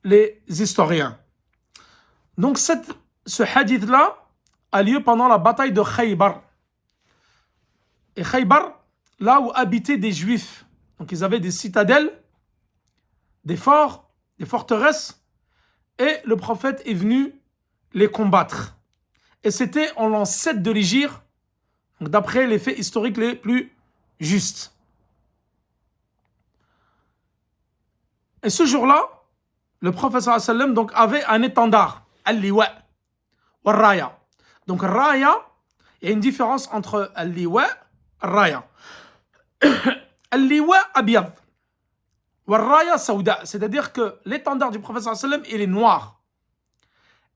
les historiens. Donc ce hadith-là a lieu pendant la bataille de Khaybar. Et Khaybar, là où habitaient des Juifs. Donc ils avaient des citadelles, des forts, des forteresses, et le prophète est venu les combattre. Et c'était en l'an 7 de l'Hégire, d'après les faits historiques les plus justes. Et ce jour-là, le prophète sallallahu alayhi wa sallam donc avait un étendard, al-liwa, wa raya. Donc raya, il y a une différence entre al-liwa et raya. Al-liwa abiyad, wa raya sauda, c'est-à-dire que l'étendard du prophète sallallahu alayhi wa sallam, il est noir.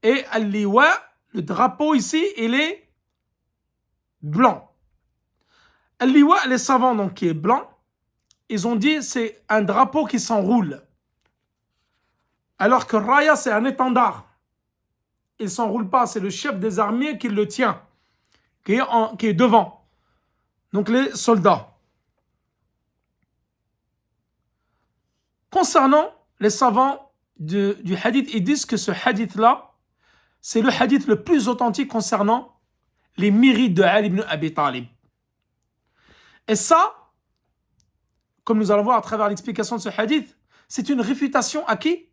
Et al-liwa, le drapeau ici, il est blanc. Al-liwa, les savants donc qui est blanc, ils ont dit c'est un drapeau qui s'enroule. Alors que raya, c'est un étendard. Il ne s'enroule pas, c'est le chef des armées qui le tient, qui est devant. Donc les soldats. Concernant les savants du hadith, ils disent que ce hadith-là, c'est le hadith le plus authentique concernant les mérites de Ali ibn Abi Talib. Et ça, comme nous allons voir à travers l'explication de ce hadith, c'est une réfutation à qui?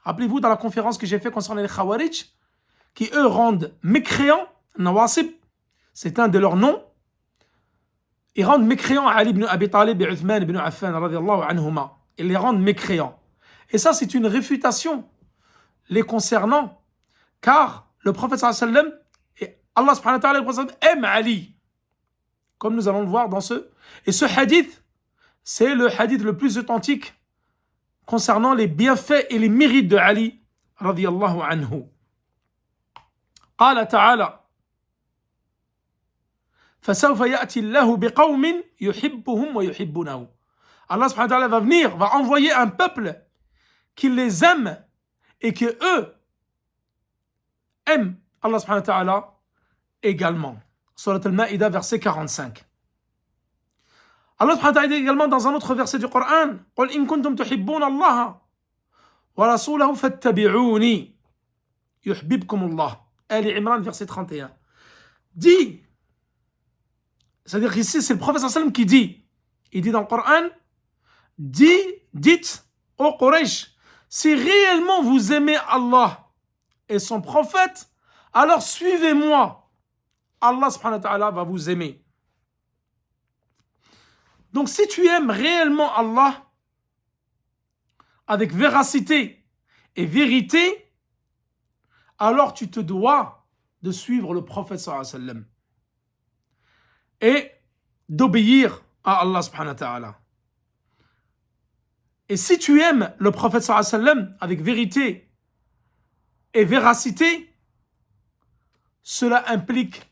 Rappelez-vous dans la conférence que j'ai faite concernant les Khawarij, qui eux rendent mécréants, Nawasib, c'est un de leurs noms, ils rendent mécréants Ali ibn Abi Talib et Uthman ibn Affan, radiyallahu anhuma. Ils les rendent mécréants. Et ça, c'est une réfutation les concernant, car le prophète sallallahu alayhi wa sallam et Allah subhanahu wa ta'ala, le prophète aime Ali, comme nous allons le voir dans ce. Et ce hadith, c'est le hadith le plus authentique concernant les bienfaits et les mérites de Ali, radiyallahu anhu. قال تعالى فسوف يأتي الله بقوم يحبهم ويحبونه. Allah subhanahu wa ta'ala va venir, va envoyer un peuple qui les aime et que eux aiment Allah subhanahu wa ta'ala également. Surat al-Ma'idah, verset 45. Allah subhanahu wa ta'ala dit également dans un autre verset du Coran, قُلْ إِن كُنْتُمْ تُحِبُّونَ اللَّهَ وَرَسُولَهُ فَاتَّبِعُونِي يُحْبِبْكُمُ اللَّهُ. Ali Imran, verset 31. Dit, c'est-à-dire qu'ici, c'est le prophète sallallahu alayhi wa sallam qui dit, il dit dans le Coran, dites ô Quraysh, si réellement vous aimez Allah et son prophète, alors suivez-moi. Allah subhanahu wa ta'ala va vous aimer. Donc si tu aimes réellement Allah avec véracité et vérité, alors tu te dois de suivre le prophète sallallahu alayhi wa sallam et d'obéir à Allah subhanahu wa ta'ala. Et si tu aimes le prophète sallallahu alayhi wa sallam avec vérité et véracité, cela implique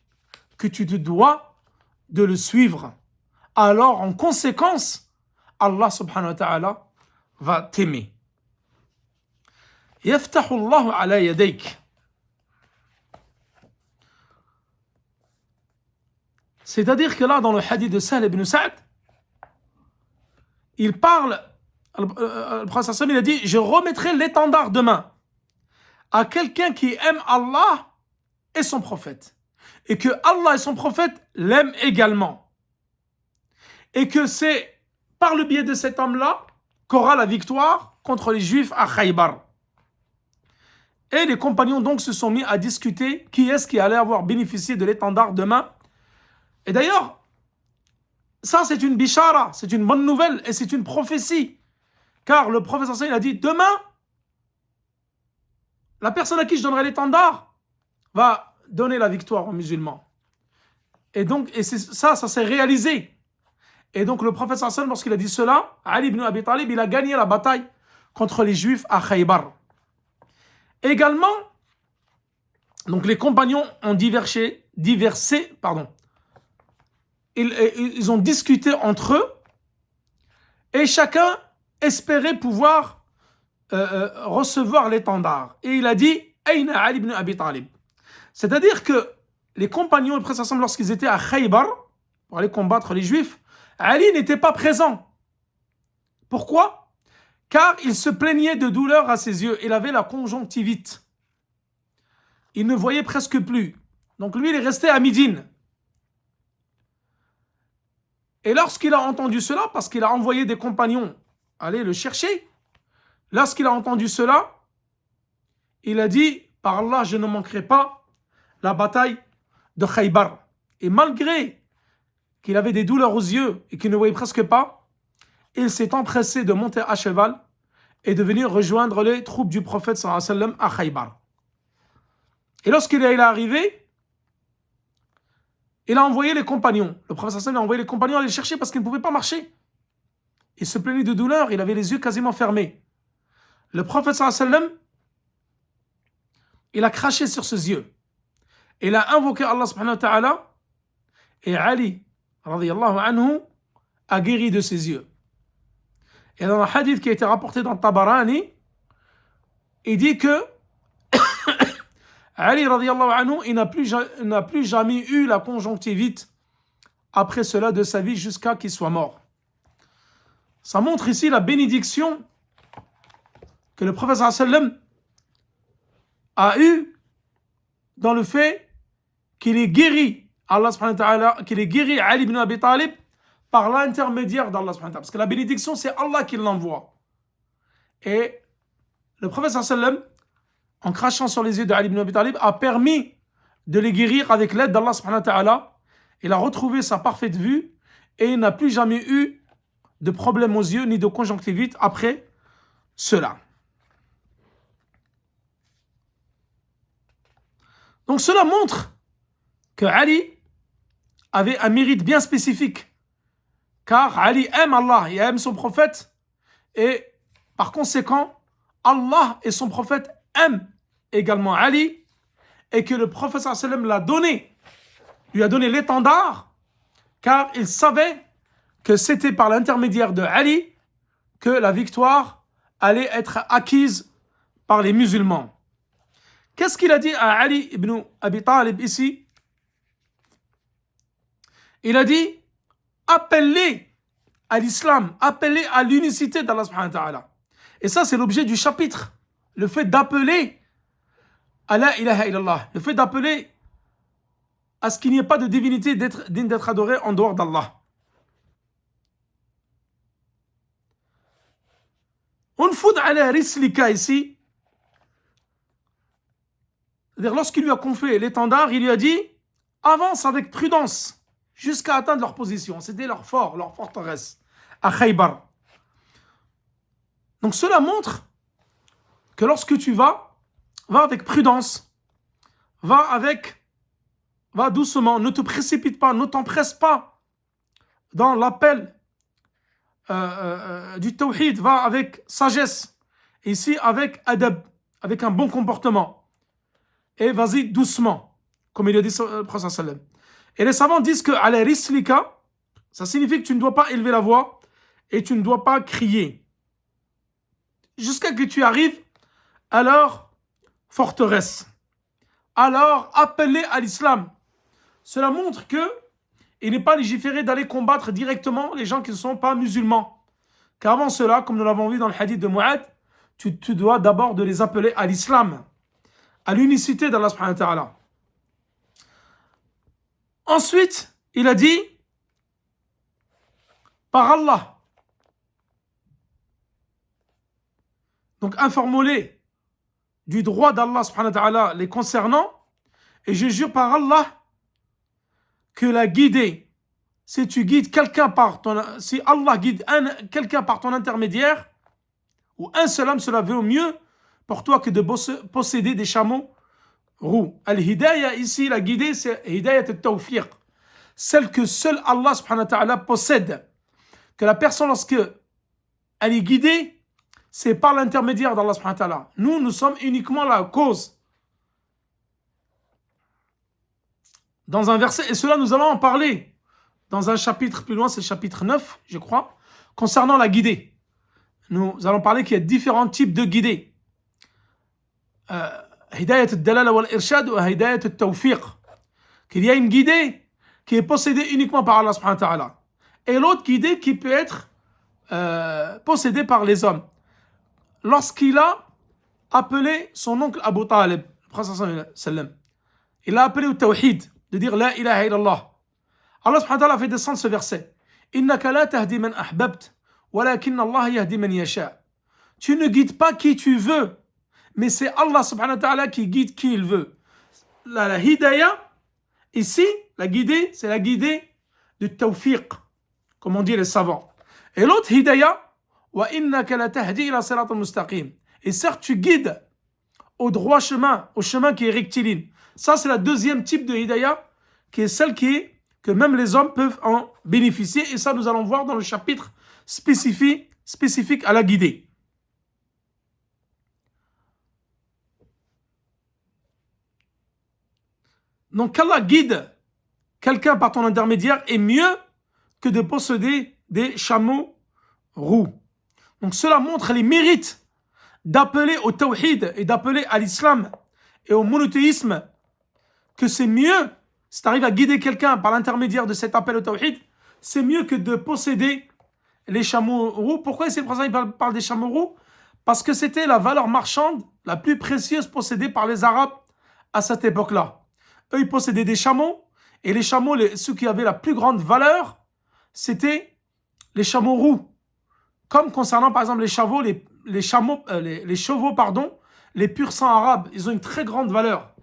que tu te dois de le suivre. Alors en conséquence, Allah subhanahu wa ta'ala va t'aimer. يفتح الله على يديك. C'est-à-dire que là, dans le hadith de Sahl ibn Sa'd, il parle, le prophète il a dit, je remettrai l'étendard demain à quelqu'un qui aime Allah et son prophète. Et que Allah et son prophète l'aiment également. Et que c'est par le biais de cet homme-là qu'aura la victoire contre les Juifs à Khaybar. Et les compagnons donc se sont mis à discuter qui est-ce qui allait avoir bénéficié de l'étendard demain. Et d'ailleurs, ça c'est une bishara, c'est une bonne nouvelle et c'est une prophétie. Car le prophète il a dit, demain, la personne à qui je donnerai l'étendard va donner la victoire aux musulmans. Et donc, ça s'est réalisé. Et donc le prophète lorsqu'il a dit cela, Ali ibn Abi Talib, il a gagné la bataille contre les Juifs à Khaybar. Également, donc les compagnons ont ils ont discuté entre eux et chacun espérait pouvoir recevoir l'étendard. Et il a dit Aïna Ali ibn Abi Talib. C'est-à-dire que les compagnons et le prophète lorsqu'ils étaient à Khaybar pour aller combattre les Juifs, Ali n'était pas présent. Pourquoi? Car il se plaignait de douleur à ses yeux. Il avait la conjonctivite. Il ne voyait presque plus. Donc lui, il est resté à Médine. Et lorsqu'il a entendu cela, parce qu'il a envoyé des compagnons aller le chercher, lorsqu'il a entendu cela, il a dit, par Allah, je ne manquerai pas la bataille de Khaybar. Et malgré qu'il avait des douleurs aux yeux et qu'il ne voyait presque pas, il s'est empressé de monter à cheval et de venir rejoindre les troupes du prophète sallallahu alayhi wa sallam à Khaybar. Et lorsqu'il est arrivé, il a envoyé les compagnons. Le prophète sallallahu alayhi wa sallam a envoyé les compagnons aller le chercher parce qu'il ne pouvait pas marcher. Il se plaignait de douleur, il avait les yeux quasiment fermés. Le prophète sallallahu alayhi wa sallam, il a craché sur ses yeux. Il a invoqué Allah subhanahu wa ta'ala et Ali, radiyallahu anhu, a guéri de ses yeux. Et dans un hadith qui a été rapporté dans Tabarani, il dit que Ali, radiyallahu anhu, il n'a plus jamais eu la conjonctivite après cela de sa vie jusqu'à qu'il soit mort. Ça montre ici la bénédiction que le prophète sallallahu alayhi wa sallam a eue dans le fait qu'il est guéri, Allah subhanahu wa ta'ala, qu'il est guéri Ali ibn Abi Talib par l'intermédiaire d'Allah subhanahu wa ta'ala. Parce que la bénédiction, c'est Allah qui l'envoie. Et le prophète sallallahu alayhi wa sallam, en crachant sur les yeux de Ali ibn Abi Talib, a permis de les guérir avec l'aide d'Allah subhanahu wa ta'ala. Il a retrouvé sa parfaite vue et il n'a plus jamais eu de problème aux yeux ni de conjonctivite après cela. Donc cela montre que Ali avait un mérite bien spécifique, car Ali aime Allah et aime son prophète, et par conséquent, Allah et son prophète aiment également Ali, et que le prophète sallallahu alayhi wa sallam lui a donné l'étendard, car il savait que c'était par l'intermédiaire de Ali que la victoire allait être acquise par les musulmans. Qu'est-ce qu'il a dit à Ali ibn Abi Talib ici? Il a dit, appelez à l'islam, appelez à l'unicité d'Allah subhanahu wa ta'ala. Et ça, c'est l'objet du chapitre. Le fait d'appeler à la ilaha illallah. Le fait d'appeler à ce qu'il n'y ait pas de divinité digne d'être adorée en dehors d'Allah. Unfud ala rislika ici, c'est-à-dire lorsqu'il lui a confié l'étendard, il lui a dit, avance avec prudence jusqu'à atteindre leur position. C'était leur fort, leur forteresse à Khaybar. Donc cela montre que lorsque tu va avec prudence, va doucement, ne te précipite pas, ne t'empresse pas dans l'appel du tawhid, va avec sagesse, ici avec adab, avec un bon comportement, et vas-y doucement, comme il a dit le prophète sallam. Et les savants disent que ala rislika, ça signifie que tu ne dois pas élever la voix et tu ne dois pas crier jusqu'à que tu arrives à leur forteresse. Alors appelez à l'islam. Cela montre que il n'est pas légiféré d'aller combattre directement les gens qui ne sont pas musulmans. Car avant cela, comme nous l'avons vu dans le hadith de Mu'adh, tu dois d'abord de les appeler à l'islam, à l'unicité d'Allah subhanahu wa ta'ala. Ensuite, il a dit, par Allah. Donc informe-les du droit d'Allah subhanahu wa ta'ala les concernant, et je jure par Allah que la guider, si tu guides quelqu'un si Allah guide quelqu'un par ton intermédiaire, ou un seul homme, cela vaut mieux pour toi que de posséder des chameaux roux. Al-Hidayah ici, la guidée, c'est Hidayat al-Tawfiq, celle que seul Allah subhanahu wa ta'ala possède. Que la personne, lorsque elle est guidée, c'est par l'intermédiaire d'Allah subhanahu wa ta'ala. Nous sommes uniquement la cause. Dans un verset, et cela nous allons en parler dans un chapitre plus loin, c'est le chapitre 9, je crois, concernant la guidée. Nous allons parler qu'il y a différents types de guidée. Hidayat al-Dalala wal-Irshad ou Hidayat al-Tawfiq. Qu'il y a une guidée qui est possédée uniquement par Allah subhanahu wa ta'ala. Et l'autre guidée qui peut être possédée par les hommes. Lorsqu'il a appelé son oncle Abu Talib, le prophète sallallahu alayhi wa sallam, il l'a appelé au tawhid, de dire la ilaha illallah. Allah subhanahu wa ta'ala fait descendre ce verset. Innaka la tahdi man ahbabt, walakin Allah yahdi man yasha. Tu ne guides pas qui tu veux, mais c'est Allah subhanahu wa ta'ala qui guide qui il veut. La hidayah, ici, la guidée, c'est la guidée du tawfiq, comme on dit les savants. Et l'autre hidayah, wa innaka la tahdi ila siratal mustaqim. Et certes, tu guides au droit chemin, au chemin qui est rectiligne. Ça, c'est la deuxième type de hidayah, qui est celle que même les hommes peuvent en bénéficier. Et ça, nous allons voir dans le chapitre spécifique à la guidée. Donc, qu'Allah guide quelqu'un par ton intermédiaire est mieux que de posséder des chameaux roux. Donc, cela montre les mérites d'appeler au tawhid et d'appeler à l'islam et au monothéisme, que c'est mieux, si tu arrives à guider quelqu'un par l'intermédiaire de cet appel au tawhid, c'est mieux que de posséder les chameaux roux. Pourquoi ici le prophète parle des chameaux roux? Parce que c'était la valeur marchande la plus précieuse possédée par les Arabes à cette époque-là. Eux, ils possédaient des chameaux, et les chameaux, ceux qui avaient la plus grande valeur, c'était les chameaux roux. Comme concernant, par exemple, les chevaux, les pur sang arabes, ils ont une très grande valeur.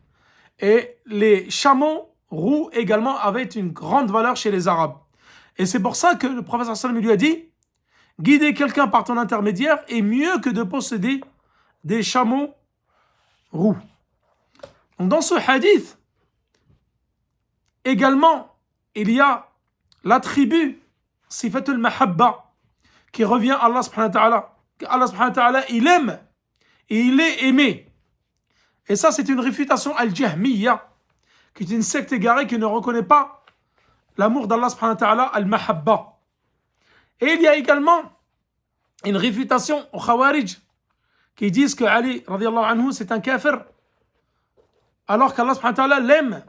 Et les chameaux roux également avaient une grande valeur chez les Arabes. Et c'est pour ça que le prophète sallam lui a dit, guider quelqu'un par ton intermédiaire est mieux que de posséder des chameaux roux. Donc dans ce hadith, également, il y a l'attribut sifatul mahabba qui revient à Allah subhanahu wa ta'ala. Allah subhanahu wa ta'ala, il aime et il est aimé. Et ça, c'est une réfutation al-Jahmiyya, qui est une secte égarée qui ne reconnaît pas l'amour d'Allah subhanahu wa ta'ala, al-mahabba. Et il y a également une réfutation aux Khawarij, qui disent que Ali, radiallahu anhu, c'est un kafir, alors qu'Allah subhanahu wa ta'ala l'aime